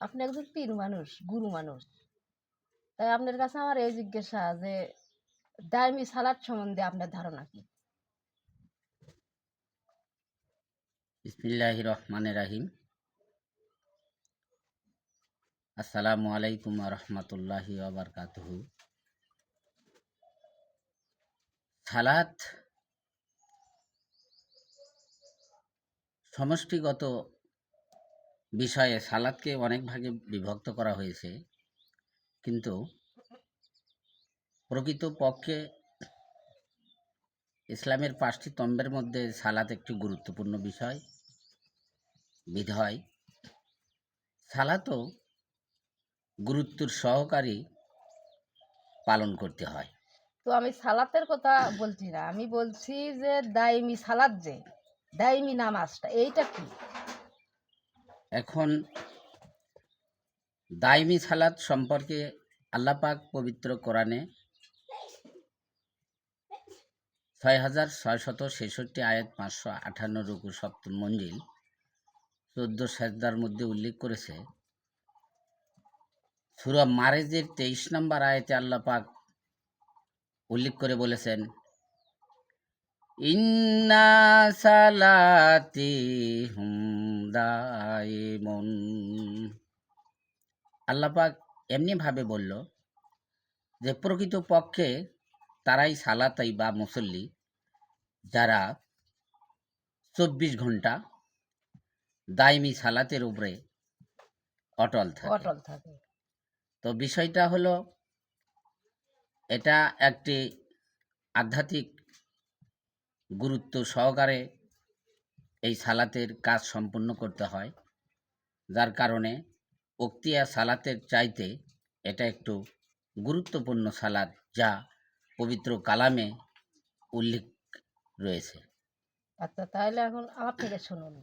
আপনি একজন পীর মানুষ, গুরু মানুষ। তাই আপনার কাছে আমার এই জিজ্ঞাসা যে দাইমি সালাদ সম্বন্ধে আপনার ধারণা কি? বিসমিল্লাহির রহমানির রহিম। আসসালামু আলাইকুম ওয়া রাহমাতুল্লাহি ওয়া বারাকাতুহু। সালাত সমষ্টিগত বিষয়ে সালাতকে অনেক ভাগে বিভক্ত করা হয়েছে, কিন্তু প্রকৃতপক্ষে ইসলামের 5টি স্তম্ভের মধ্যে সালাত একটি গুরুত্বপূর্ণ বিষয়। বিধায় সালাতও গুরুত্বের সহকারে পালন করতে হয়। তো আমি সালাতের কথা বলছি না, আমি বলছি যে দাইমি সালাদ, যে দাইমি নামাজটা, এইটা কি? এখন দাইমি সালাত সম্পর্কে আল্লাহ পাক পবিত্র কোরআনে ৬,৬৬৬ আয়াত ৫৫৮ রুকু সপ্তম মঞ্জিল ১৪ সেজদার মধ্যে উল্লেখ করেছে। সূরা মারেজের ২৩ নম্বর আয়াতে আল্লাহ পাক উল্লেখ করে বলেছেন, ইন্না সালাতি হুম দাইমুন। আল্লাহ পাক এমনিভাবে বলল যে প্রকৃতপক্ষে তারাই সালাতাই বা মুসল্লি, যারা ২৪ ঘন্টা দাইমি সালাতের উপরে অটল থাকে। অটল থাকে। তো বিষয়টা হলো, এটা একটি আধ্যাত্মিক গুরুত্ব সহকারে এই সালাতের কাজ সম্পন্ন করতে হয়, যার কারণে উক্তিয়া সালাতের চাইতে এটা একটু গুরুত্বপূর্ণ সালাত, যা পবিত্র কালামে উল্লেখ রয়েছে। আচ্ছা, তাহলে এখন আমার থেকে শুনুন।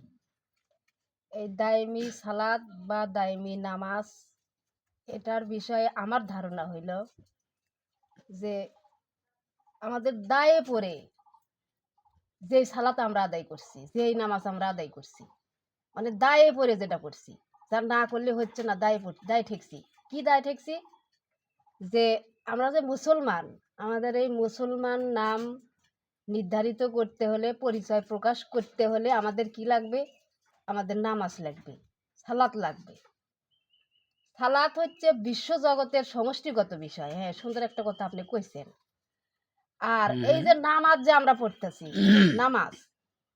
এই দাইমি সালাদ বা দাইমি নামাজ, এটার বিষয়ে আমার ধারণা হইল যে আমাদের দায়ে পড়ে যেই সালাত আমরা আদায় করছি, যেই নামাজ আমরা আদায় করছি, মানে দায়ে পড়ে যেটা করছি, যা না করলে হচ্ছে না, দায় ঠেকছি। কি দায় ঠেকছি? যে আমরা যে মুসলমান, আমাদের এই মুসলমান নাম নির্ধারিত করতে হলে, পরিচয় প্রকাশ করতে হলে আমাদের কি লাগবে? আমাদের নামাজ লাগবে, সালাত লাগবে। সালাত হচ্ছে বিশ্বজগতের সমষ্টিগত বিষয়। হ্যাঁ, সুন্দর একটা কথা আপনি কইছেন। আর হুম এই হুম যে নামাজ যে আমরা পড়তেছি, নামাজ,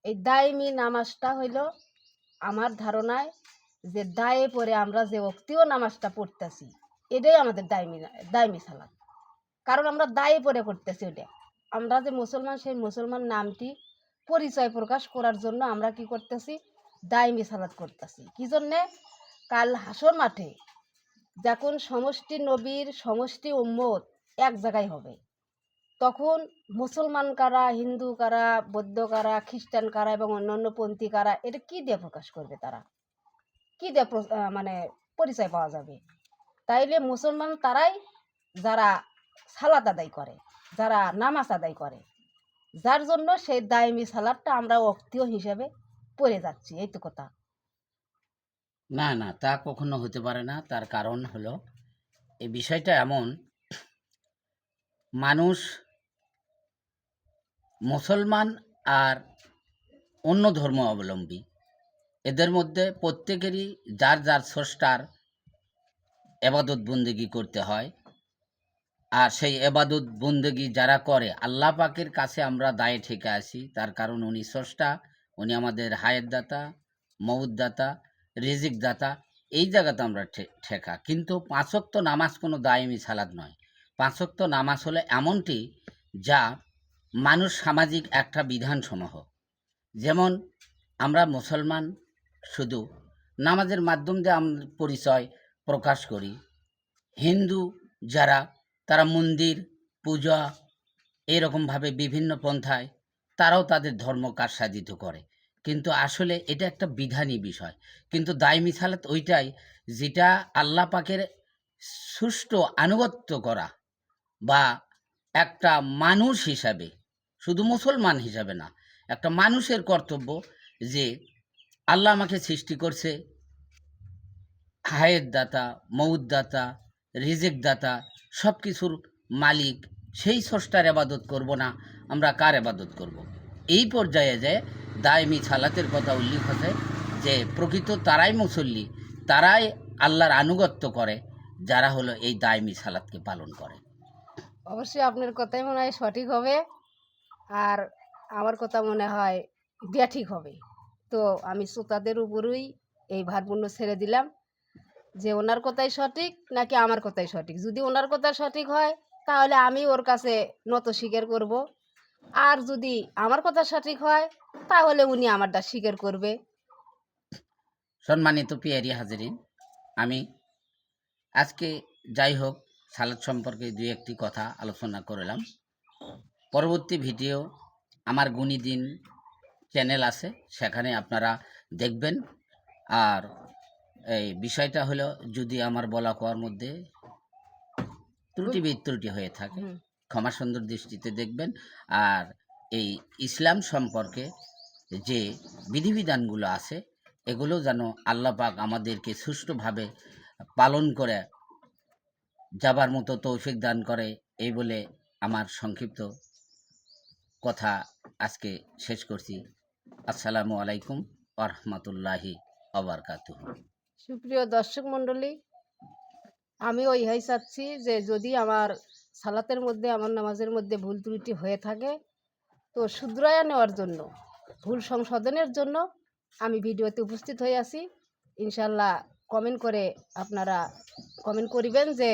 এই দাইমি নামাজটা হইল আমার ধারণায় যে দায়ে পরে আমরা যে অক্তীয় নামাজটা পড়তেছি, এটাই আমাদের দাইমি সালাত। কারণ আমরা দায়ে পরে করতেছি ওটা। আমরা যে মুসলমান, সেই মুসলমান নামটি পরিচয় প্রকাশ করার জন্য আমরা কি করতেছি? দাইমি সালাত করতেছি। কি জন্যে? কাল হাসর মাঠে যখন সমষ্টি নবীর সমষ্টি উম্মত এক জায়গায় হবে, তখন মুসলমান কারা, হিন্দু কারা, বৌদ্ধ কারা, খ্রিস্টান কারা এবং অন্যান্য পন্থী কারা, এটা কি দিয়ে প্রকাশ করবে? তারা কি দিয়ে মানে পরিচয় পাওয়া যাবে? তাইলে মুসলমান তারাই যারা সালাত আদায় করে, যারা নামাজ আদায় করে, যার জন্য সেই দায়মি সালাদটা আমরা অক্তীয় হিসেবে পড়ে যাচ্ছি। এই তো কথা। না না, তা কখনো হতে পারে না। তার কারণ হলো, এই বিষয়টা এমন, মানুষ মুসলমান আর অন্য ধর্ম অবলম্বী, এদের মধ্যে প্রত্যেকেরই যার যার স্রষ্টার এবাদত বন্দেগী করতে হয়। আর সেই এবাদত বন্দেগী যারা করে, আল্লাহ পাকের কাছে আমরা দায়ে ঠেকে আসি। তার কারণ উনি স্রষ্টা, উনি আমাদের হায়াত দাতা, মউত দাতা, রিজিক দাতা। এই জায়গাতে আমরা ঠেকা। কিন্তু 5 ওয়াক্ত নামাজ কোনো দায়েমি সালাত নয়। 5 ওয়াক্ত নামাজ হলো এমনটি যা মানুষ সামাজিক একটা বিধানসমূহ। যেমন আমরা মুসলমান শুধু নামাজের মাধ্যম দিয়ে আমরা পরিচয় প্রকাশ করি। হিন্দু যারা, তারা মন্দির পূজা এরকমভাবে বিভিন্ন পন্থায় তারাও তাদের ধর্ম কারসাজিত করে। কিন্তু আসলে এটা একটা বিধানী বিষয়। কিন্তু দায়মি সালাত ওইটাই, যেটা আল্লাহ পাকের সুষ্ঠু আনুগত্য করা, বা একটা মানুষ হিসাবে, শুধু মুসলমান হিসাবে না, একটা মানুষের কর্তব্য যে আল্লাহ আমাকে সৃষ্টি করছে, হায়ের দাতা, মৌত দাতা, রিজিক দাতা, সব কিছুর মালিক সেই স্রষ্টার আবাদত করব না, আমরা কার আবাদত করব? এই পর্যায়ে যে দায়মি সালাতের কথা উল্লেখ আছে যে প্রকৃত তারাই মুসল্লি, তারাই আল্লাহর আনুগত্য করে যারা হলো এই দায়মি সালাতকে পালন করে। অবশ্যই আপনার কথাই মনে হয় সঠিক হবে, আর আমার কথা মনে হয় দিয়া ঠিক হবে। তো আমি শ্রোতাদের উপরই এই ভারপূর্ণ ছেড়ে দিলাম যে ওনার কথাই সঠিক নাকি আমার কথাই সঠিক। যদি ওনার কথা সঠিক হয় তাহলে আমি ওর কাছে নত স্বীকার করব, আর যদি আমার কথা সঠিক হয় তাহলে উনি আমারটা স্বীকার করবে। সম্মানিত পিয়ারি হাজিরিন, আমি আজকে যাই হোক সালাদ সম্পর্কে দুই একটি কথা আলোচনা করলাম। পরবর্তী ভিডিও আমার গুণীদিন চ্যানেল আছে, সেখানে আপনারা দেখবেন। আর এই বিষয়টা হলো যদি আমার বলা কোয়ার মধ্যে ত্রুটি বিত্রুটি হয়ে থাকে হুম। ক্ষমা সুন্দর দৃষ্টিতে দেখবেন। আর এই ইসলাম সম্পর্কে যে বিধিবিধানগুলো আছে এগুলো যেন আল্লাহ পাক আমাদেরকে সুষ্ঠুভাবে পালন করে যাবার মতো তৌফিক দান করে, এই বলে আমার সংক্ষিপ্ত কথা আজকে শেষ করছি। আসসালামু আলাইকুম ওয়া রাহমাতুল্লাহি ওয়া বারাকাতুহু। সুপ্রিয় দর্শক মণ্ডলী, আমিও ইহাই চাচ্ছি যে যদি আমার সালাতের মধ্যে, আমার নামাজের মধ্যে ভুল ত্রুটি হয়ে থাকে তো শুধরাইয়া নেওয়ার জন্য, ভুল সংশোধনের জন্য আমি ভিডিওতে উপস্থিত হয়ে আছি। ইনশাল্লাহ কমেন্ট করে আপনারা কমেন্ট করিবেন যে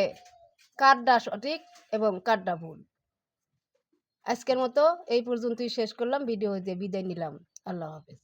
কারটা সঠিক এবং কারটা ভুল। আজকের মতো এই পর্যন্তই শেষ করলাম, ভিডিও দিয়ে বিদায় নিলাম। আল্লাহ হাফেজ।